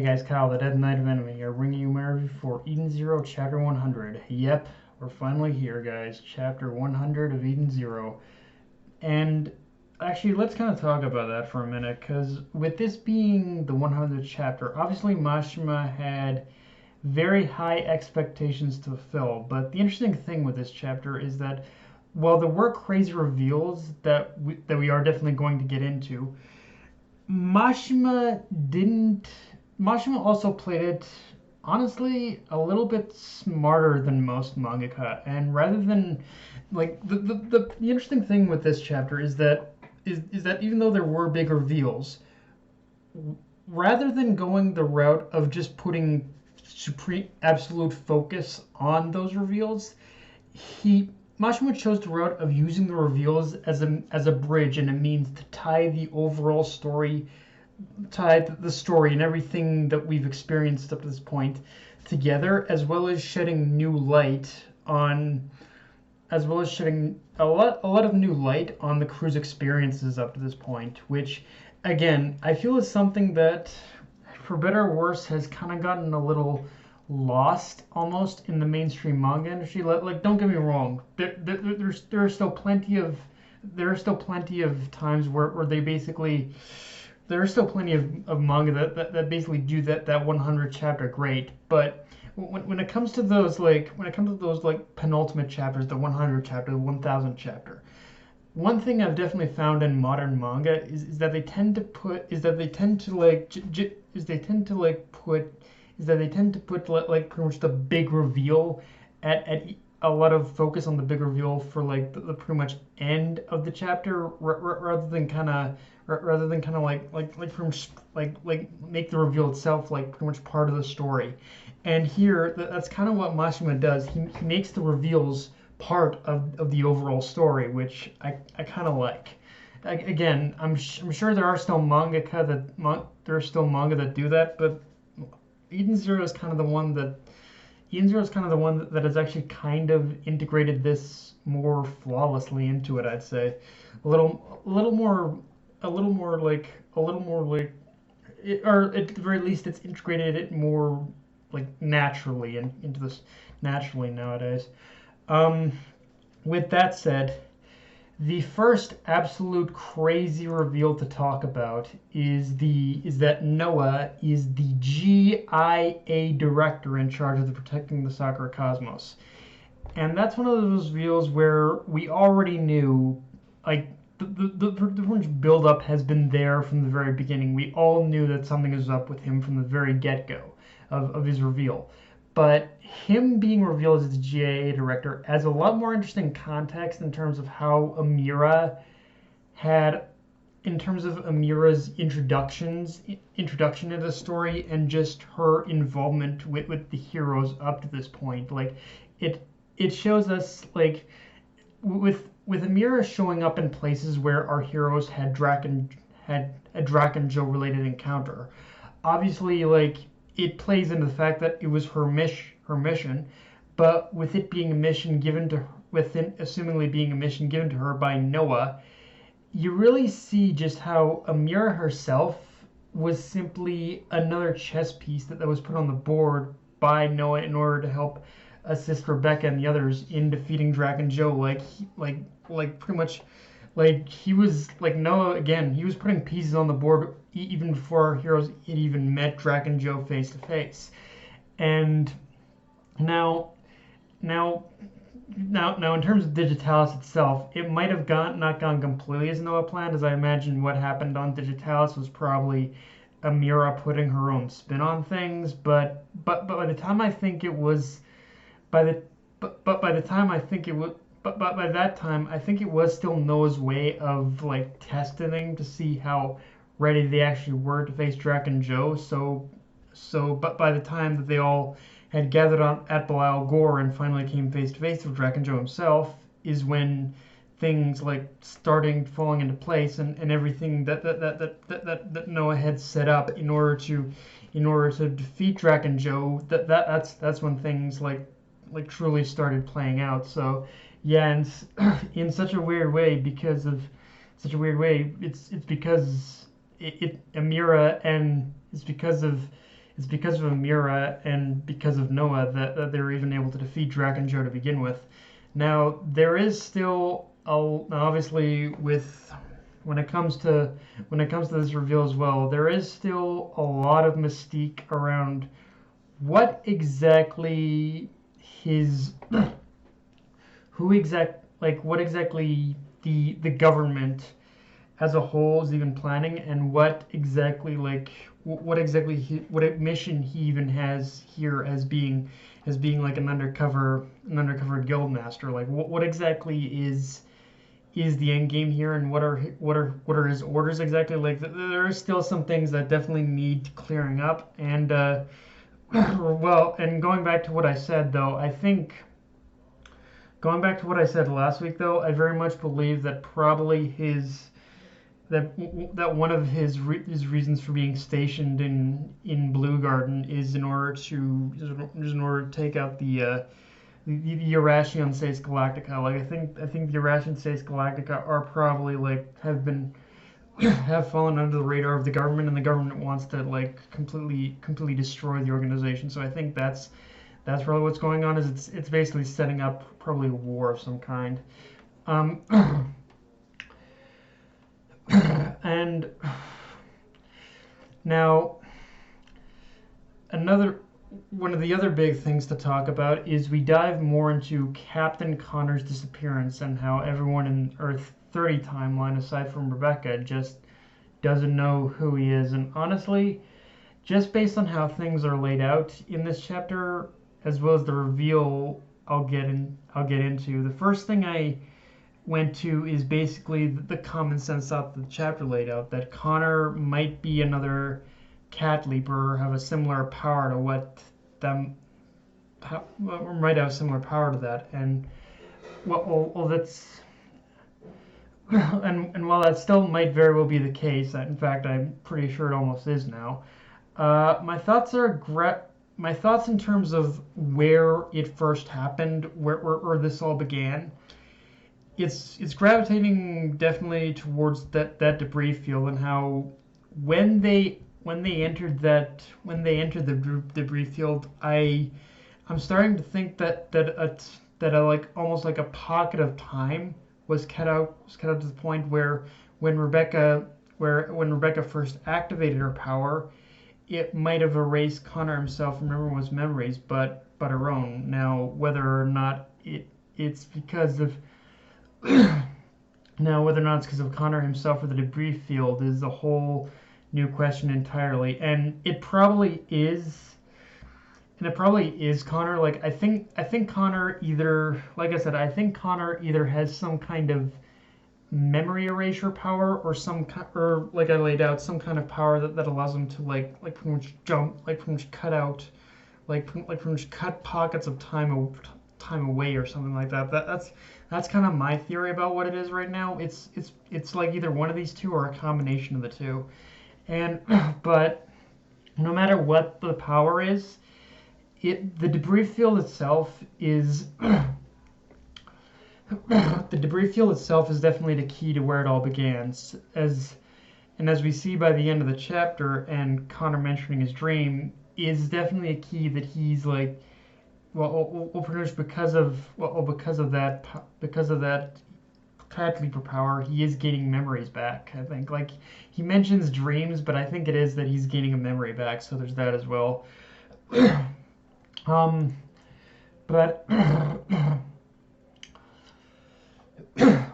guys, Kyle, the Dead Knight of Enemy here, bringing you my review for Eden Zero, Chapter 100. Yep, we're finally here, guys. Chapter 100 of Eden Zero. And actually, let's kind of talk about that for a minute, because with this being the 100th chapter, obviously Mashima had very high expectations to fulfill. But the interesting thing with this chapter is that while there were crazy reveals that we are definitely going to get into, Mashima didn't. Mashima also played it, honestly, a little bit smarter than most mangaka. And rather than, like, the interesting thing with this chapter is that even though there were big reveals, rather than going the route of just putting supreme absolute focus on those reveals, Mashima chose the route of using the reveals as a bridge and a means to tie the overall story, tie the story and everything that we've experienced up to this point together, as well as shedding new light on, as well as shedding a lot of new light on the crew's experiences up to this point, which, again, I feel is something that, for better or worse, has kind of gotten a little lost almost in the mainstream manga industry. Like, don't get me wrong, there are still plenty of times where they basically, there are still plenty of manga that basically do that 100 chapter great. But when it comes to those penultimate chapters, the 100 chapter, the 1000 chapter, one thing I've definitely found in modern manga is that they tend to put like pretty much the big reveal at a lot of focus on the big reveal for like the pretty much end of the chapter, rather than kind of make the reveal itself like pretty much part of the story. And here, that's kind of what Mashima does. He makes the reveals part of the overall story, which I kind of like. Again, I'm sure there are still manga that do that, but Eden Zero is kind of the one that has actually kind of integrated this more flawlessly into it, I'd say. A little more like, or at the very least, it's integrated it more like naturally into this naturally nowadays. With that said, the first absolute crazy reveal to talk about is that Noah is the GIA director in charge of the protecting the Sakura Cosmos. And that's one of those reveals where we already knew, like, the build-up has been there from the very beginning. We all knew that something was up with him from the very get-go of his reveal. But him being revealed as the GIA director adds a lot more interesting context in terms of how Amira's introduction into the story and just her involvement with the heroes up to this point. Like, it shows us, like, with Amira showing up in places where our heroes had a Draken Joe related encounter. Obviously, like, it plays into the fact that it was her mission, but with it being a mission given to her, assumingly being a mission given to her by Noah, you really see just how Amira herself was simply another chess piece that was put on the board by Noah in order to help assist Rebecca and the others in defeating Draken Joe. Like pretty much, like, he was, like, Noah, again, he was putting pieces on the board even before our heroes had even met Draken Joe face to face. And now in terms of Digitalis itself, it might have not gone completely as Noah planned, as I imagine what happened on Digitalis was probably Amira putting her own spin on things. But by the time I think it was, by that time I think it was still Noah's way of, like, testing to see how ready they actually were to face Draken Joe. But by the time that they all had gathered at Belial Gore and finally came face to face with Draken Joe himself, is when things, like, starting falling into place, and everything that Noah had set up in order to defeat Draken Joe. That's when things like truly started playing out. So yeah, and in such a weird way, it's because Amira, and it's because of it's because of Amira and because of Noah that they were even able to defeat Drakenjo to begin with. Now there is still obviously with when it comes to this reveal as well, there is still a lot of mystique around what exactly his what exactly the government as a whole is even planning, and what exactly what mission he even has here as being like an undercover guild master. Like what exactly is the end game here, and what are his orders exactly? Like there are still some things that definitely need clearing up, and well, and going back to what I said though, I think going back to what I said last week though, I very much believe that probably that one of his reasons for being stationed in Blue Garden is in order to take out the Eurasian States Galactica. Like I think the Eurasian States Galactica are probably have fallen under the radar of the government, and the government wants to completely destroy the organization. So I think that's probably what's going on. Is it's basically setting up probably a war of some kind. And now one of the other big things to talk about is we dive more into Captain Connor's disappearance and how everyone in Earth 30 timeline, aside from Rebecca, just doesn't know who he is. And honestly, just based on how things are laid out in this chapter, as well as the reveal I'll get into, the first thing I went to is basically the common sense thought that the chapter laid out, that Connor might be another cat leaper, have a similar power to might have a similar power to that. And that's and while that still might very well be the case, in fact I'm pretty sure it almost is now, my thoughts in terms of where it first happened, where this all began, it's gravitating definitely towards that debris field, and how when they entered the debris field, I'm starting to think that almost like a pocket of time was cut out to the point where when Rebecca first activated her power, it might have erased Connor himself from everyone's memories, but her own. Now whether or not it's because of Connor himself or the debris field is a whole new question entirely. And it probably is Connor. Like I think Connor either, like I said, I think Connor either has some kind of memory erasure power, or like I laid out, some kind of power that allows him to like pretty much jump, pretty much cut out, pretty much cut pockets of time away or something like that. That's kind of my theory about what it is right now. It's like either one of these two or a combination of the two. And but no matter what the power is, the debris field itself is definitely the key to where it all began. As we see by the end of the chapter, and Connor mentioning his dream is definitely a key that he's like, pretty much because of that cat leaper power, he is gaining memories back. I think, like, he mentions dreams, but I think it is that he's gaining a memory back. So there's that as well. But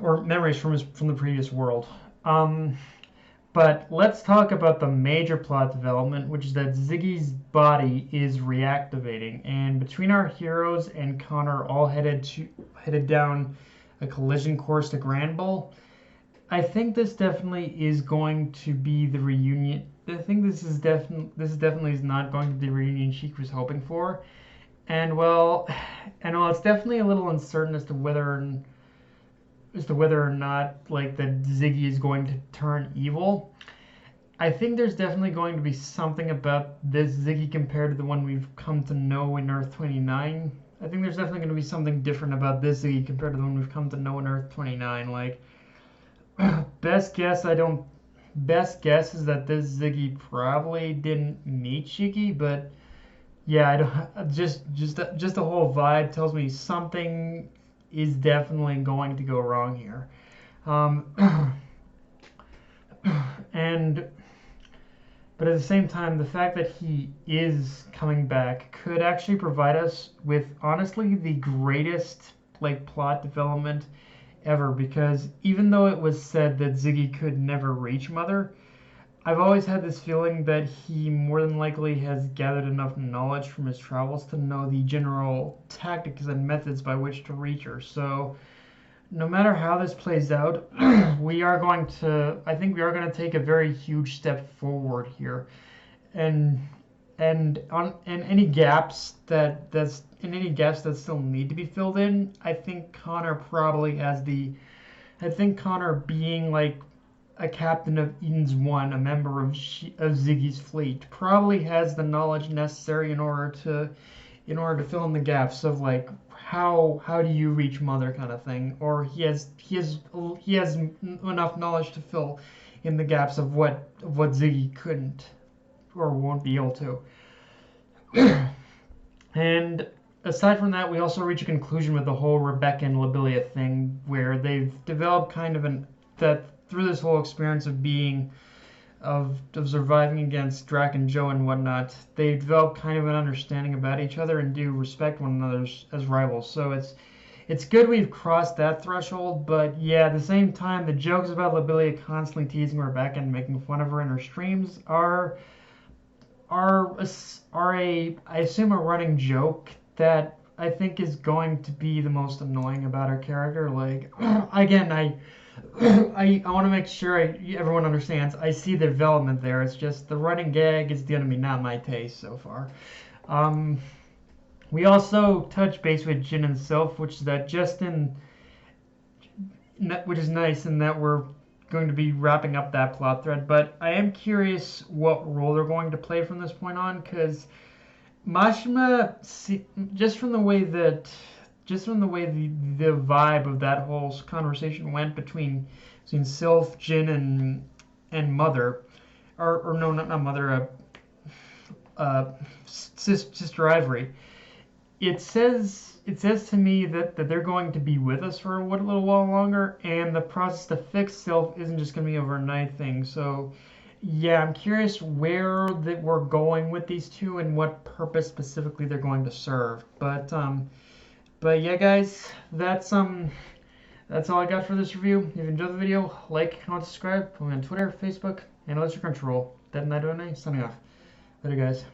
or memories from the previous world. But let's talk about the major plot development, which is that Ziggy's body is reactivating, and between our heroes and Connor all headed down a collision course to Granbull, I think this definitely is going to be the reunion. I think this is definitely not going to be the reunion Sheik was hoping for, and while it's definitely a little uncertain as to whether or not like that Ziggy is going to turn evil, I think there's definitely going to be something about this Ziggy compared to the one we've come to know in Earth 29. I think there's definitely going to be something different about this Ziggy compared to the one we've come to know in Earth 29. Like, best guess, I don't best guess is that this Ziggy probably didn't meet Shiki, but yeah, I don't just the whole vibe tells me something is definitely going to go wrong here. Um, and but at the same time, the fact that he is coming back could actually provide us with honestly the greatest like plot development ever, because even though it was said that Ziggy could never reach Mother, I've always had this feeling that he more than likely has gathered enough knowledge from his travels to know the general tactics and methods by which to reach her. So no matter how this plays out, I think we are going to take a very huge step forward here. And any gaps that still need to be filled in, I think Connor being like a captain of Eden's One, a member of Ziggy's fleet, probably has the knowledge necessary in order to fill in the gaps of like how do you reach Mother kind of thing, or he has enough knowledge to fill in the gaps of what Ziggy couldn't or won't be able to. And aside from that, we also reach a conclusion with the whole Rebecca and Lobelia thing, where they've developed kind of that through this whole experience of being of surviving against Drac and Joe and whatnot, they develop kind of an understanding about each other and do respect one another as rivals. So it's good we've crossed that threshold, but yeah, at the same time, the jokes about Lobelia constantly teasing Rebecca and making fun of her in her streams are I assume a running joke that I think is going to be the most annoying about her character. Like again, I want to make sure everyone understands. I see the development there. It's just the running gag is going to be not my taste so far. We also touch base with Jin and Sylph, which is nice in that we're going to be wrapping up that plot thread. But I am curious what role they're going to play from this point on, because Mashima, just from the way the vibe of that whole conversation went between Sylph, Jin, and Mother, or no, not Mother, Sister Ivory. It says to me that they're going to be with us for a little while longer, and the process to fix Sylph isn't just going to be an overnight thing. So yeah, I'm curious where that we're going with these two and what purpose specifically they're going to serve. But yeah, guys, that's all I got for this review. If you enjoyed the video, like, comment, subscribe. Follow me on Twitter, Facebook, and Crunchyroll. Dead and I signing off. Later, guys.